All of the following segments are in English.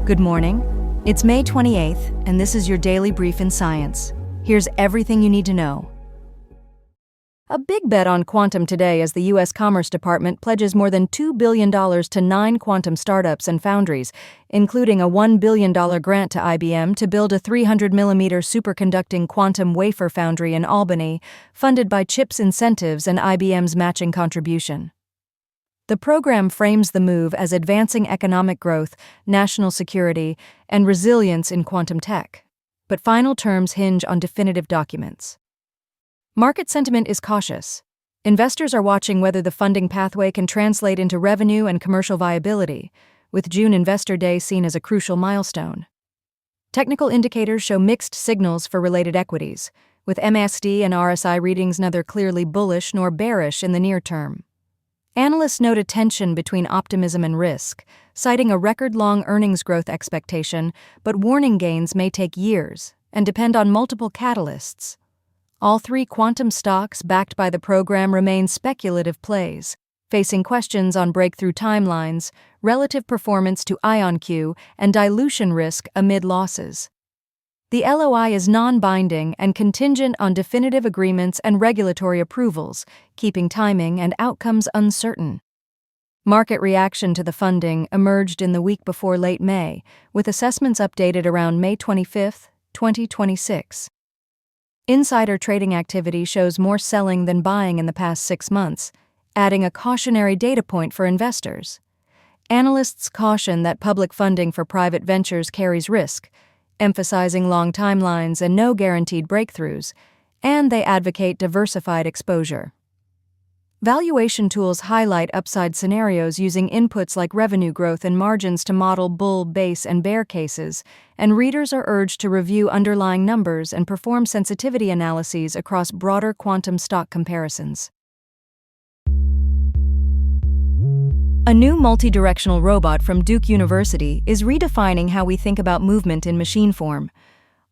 Good morning. It's May 28th, and this is your daily brief in science. Here's everything you need to know. A big bet on quantum today as the U.S. Commerce Department pledges more than $2 billion to 9 quantum startups and foundries, including a $1 billion grant to IBM to build a 300mm superconducting quantum wafer foundry in Albany, funded by CHIPS incentives and IBM's matching contribution. The program frames the move as advancing economic growth, national security, and resilience in quantum tech. But final terms hinge on definitive documents. Market sentiment is cautious. Investors are watching whether the funding pathway can translate into revenue and commercial viability, with June Investor Day seen as a crucial milestone. Technical indicators show mixed signals for related equities, with MACD and RSI readings neither clearly bullish nor bearish in the near term. Analysts note a tension between optimism and risk, citing a record-long earnings growth expectation, but warning gains may take years and depend on multiple catalysts. All 3 quantum stocks backed by the program remain speculative plays, facing questions on breakthrough timelines, relative performance to IonQ, and dilution risk amid losses. The LOI is non-binding and contingent on definitive agreements and regulatory approvals, keeping timing and outcomes uncertain. Market reaction to the funding emerged in the week before late May, with assessments updated around May 25, 2026. Insider trading activity shows more selling than buying in the past 6 months, adding a cautionary data point for investors. Analysts caution that public funding for private ventures carries risk, emphasizing long timelines and no guaranteed breakthroughs, and they advocate diversified exposure. Valuation tools highlight upside scenarios using inputs like revenue growth and margins to model bull, base, and bear cases, and readers are urged to review underlying numbers and perform sensitivity analyses across broader quantum stock comparisons. A new multi-directional robot from Duke University is redefining how we think about movement in machine form.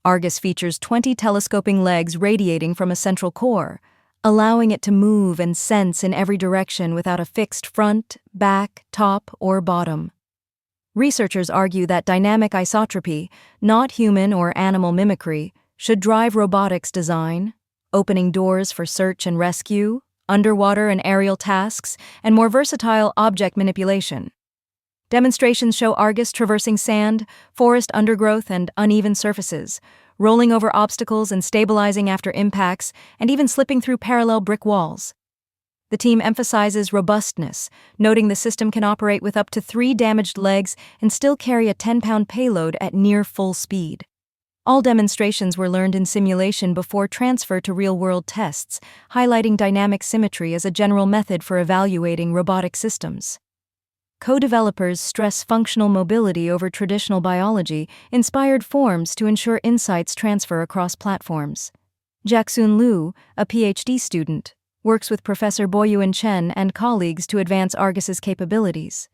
Argus features 20 telescoping legs radiating from a central core, allowing it to move and sense in every direction without a fixed front, back, top, or bottom. Researchers argue that dynamic isotropy, not human or animal mimicry, should drive robotics design, opening doors for search and rescue, underwater and aerial tasks, and more versatile object manipulation. Demonstrations show Argus traversing sand, forest undergrowth, and uneven surfaces, rolling over obstacles and stabilizing after impacts, and even slipping through parallel brick walls. The team emphasizes robustness, noting the system can operate with up to 3 damaged legs and still carry a 10-pound payload at near full speed. All demonstrations were learned in simulation before transfer to real-world tests, highlighting dynamic symmetry as a general method for evaluating robotic systems. Co-developers stress functional mobility over traditional biology-inspired forms to ensure insights transfer across platforms. Jacksoon Liu, a PhD student, works with Professor Boyuan Chen and colleagues to advance Argus's capabilities.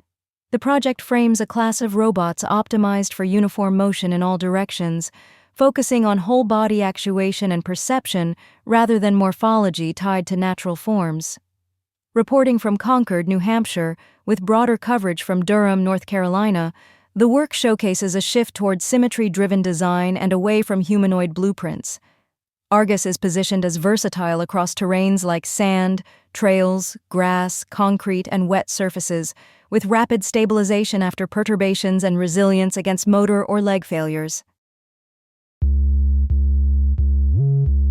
The project frames a class of robots optimized for uniform motion in all directions, focusing on whole-body actuation and perception rather than morphology tied to natural forms. Reporting from Concord, New Hampshire, with broader coverage from Durham, North Carolina, the work showcases a shift toward symmetry-driven design and away from humanoid blueprints. Argus is positioned as versatile across terrains like sand, trails, grass, concrete, and wet surfaces, with rapid stabilization after perturbations and resilience against motor or leg failures.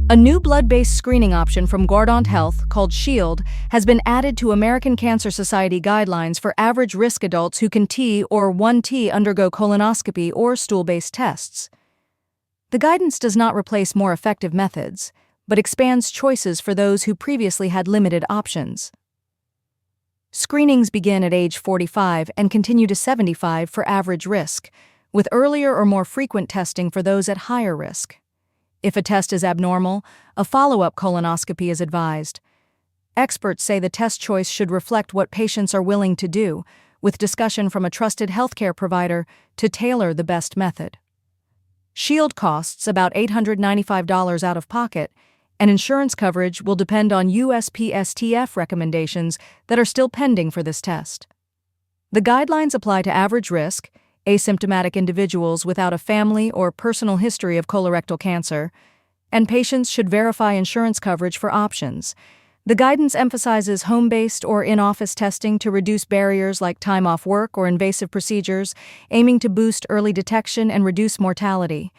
A new blood-based screening option from Guardant Health, called SHIELD, has been added to American Cancer Society guidelines for average-risk adults who can T or 1T undergo colonoscopy or stool-based tests. The guidance does not replace more effective methods, but expands choices for those who previously had limited options. Screenings begin at age 45 and continue to 75 for average risk, with earlier or more frequent testing for those at higher risk. If a test is abnormal, a follow-up colonoscopy is advised. Experts say the test choice should reflect what patients are willing to do, with discussion from a trusted healthcare provider to tailor the best method. SHIELD costs about $895 out of pocket, and insurance coverage will depend on USPSTF recommendations that are still pending for this test. The guidelines apply to average risk, asymptomatic individuals without a family or personal history of colorectal cancer, and patients should verify insurance coverage for options. The guidance emphasizes home-based or in-office testing to reduce barriers like time off work or invasive procedures, aiming to boost early detection and reduce mortality.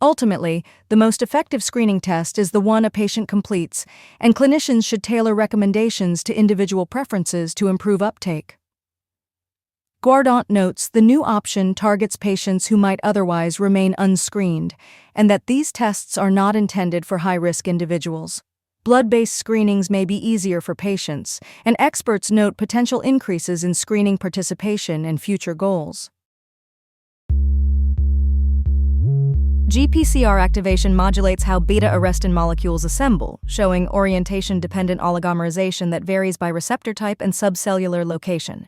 Ultimately, the most effective screening test is the one a patient completes, and clinicians should tailor recommendations to individual preferences to improve uptake. Guardant notes the new option targets patients who might otherwise remain unscreened, and that these tests are not intended for high-risk individuals. Blood-based screenings may be easier for patients, and experts note potential increases in screening participation and future goals. GPCR activation modulates how beta-arrestin molecules assemble, showing orientation-dependent oligomerization that varies by receptor type and subcellular location.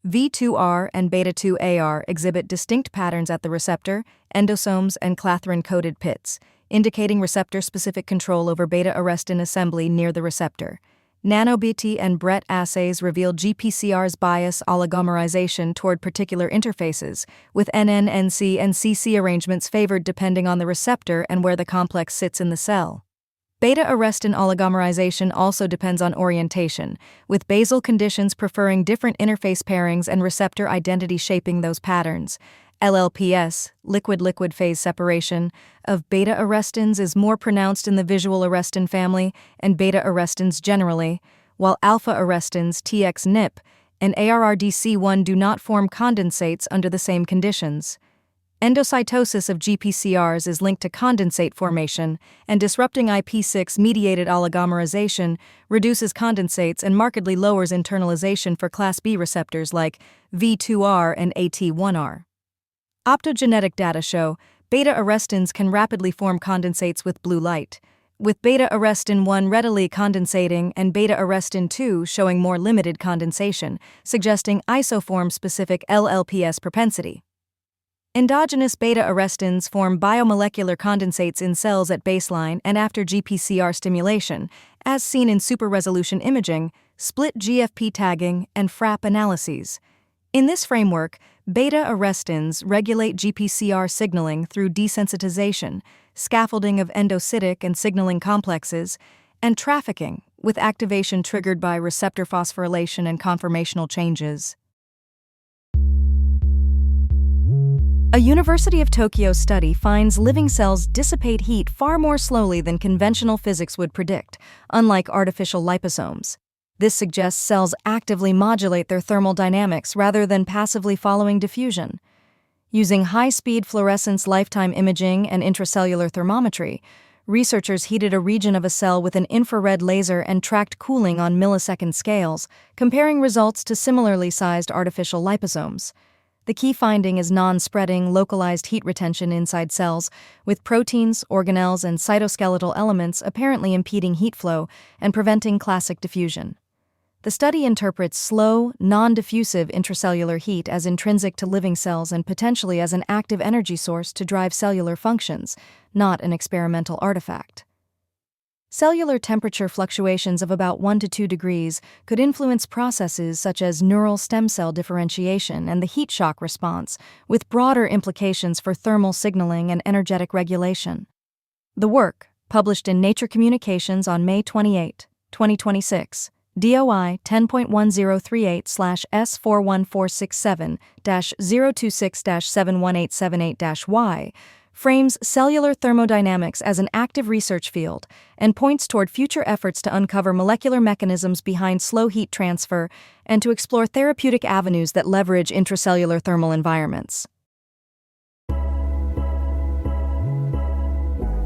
V2R and beta-2AR exhibit distinct patterns at the receptor, endosomes, and clathrin-coated pits, indicating receptor-specific control over beta-arrestin assembly near the receptor. NanoBT and BRET assays reveal GPCR's bias oligomerization toward particular interfaces, with NN, NC, and CC arrangements favored depending on the receptor and where the complex sits in the cell. Beta-arrestin oligomerization also depends on orientation, with basal conditions preferring different interface pairings and receptor identity shaping those patterns. LLPS, liquid-liquid phase separation, of beta-arrestins is more pronounced in the visual arrestin family and beta-arrestins generally, while alpha-arrestins TX-NIP and ARRDC1 do not form condensates under the same conditions. Endocytosis of GPCRs is linked to condensate formation, and disrupting IP6-mediated oligomerization reduces condensates and markedly lowers internalization for Class B receptors like V2R and AT1R. Optogenetic data show beta-arrestins can rapidly form condensates with blue light, with beta-arrestin 1 readily condensating and beta-arrestin 2 showing more limited condensation, suggesting isoform-specific LLPS propensity. Endogenous beta-arrestins form biomolecular condensates in cells at baseline and after GPCR stimulation, as seen in super-resolution imaging, split GFP tagging, and FRAP analyses. In this framework, beta-arrestins regulate GPCR signaling through desensitization, scaffolding of endocytic and signaling complexes, and trafficking, with activation triggered by receptor phosphorylation and conformational changes. A University of Tokyo study finds living cells dissipate heat far more slowly than conventional physics would predict, unlike artificial liposomes. This suggests cells actively modulate their thermal dynamics rather than passively following diffusion. Using high-speed fluorescence lifetime imaging and intracellular thermometry, researchers heated a region of a cell with an infrared laser and tracked cooling on millisecond scales, comparing results to similarly sized artificial liposomes. The key finding is non-spreading, localized heat retention inside cells, with proteins, organelles, and cytoskeletal elements apparently impeding heat flow and preventing classic diffusion. The study interprets slow, non-diffusive intracellular heat as intrinsic to living cells and potentially as an active energy source to drive cellular functions, not an experimental artifact. Cellular temperature fluctuations of about 1 to 2 degrees could influence processes such as neural stem cell differentiation and the heat shock response, with broader implications for thermal signaling and energetic regulation. The work, published in Nature Communications on May 28, 2026, DOI 10.10387/S41467-026-71878-Y, frames cellular thermodynamics as an active research field and points toward future efforts to uncover molecular mechanisms behind slow heat transfer and to explore therapeutic avenues that leverage intracellular thermal environments.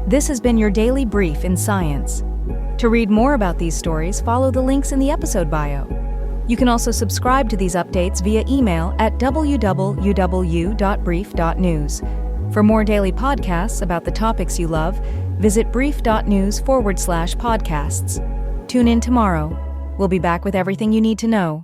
This has been your daily brief in science. To read more about these stories, follow the links in the episode bio. You can also subscribe to these updates via email at www.brief.news. For more daily podcasts about the topics you love, visit brief.news/podcasts. Tune in tomorrow. We'll be back with everything you need to know.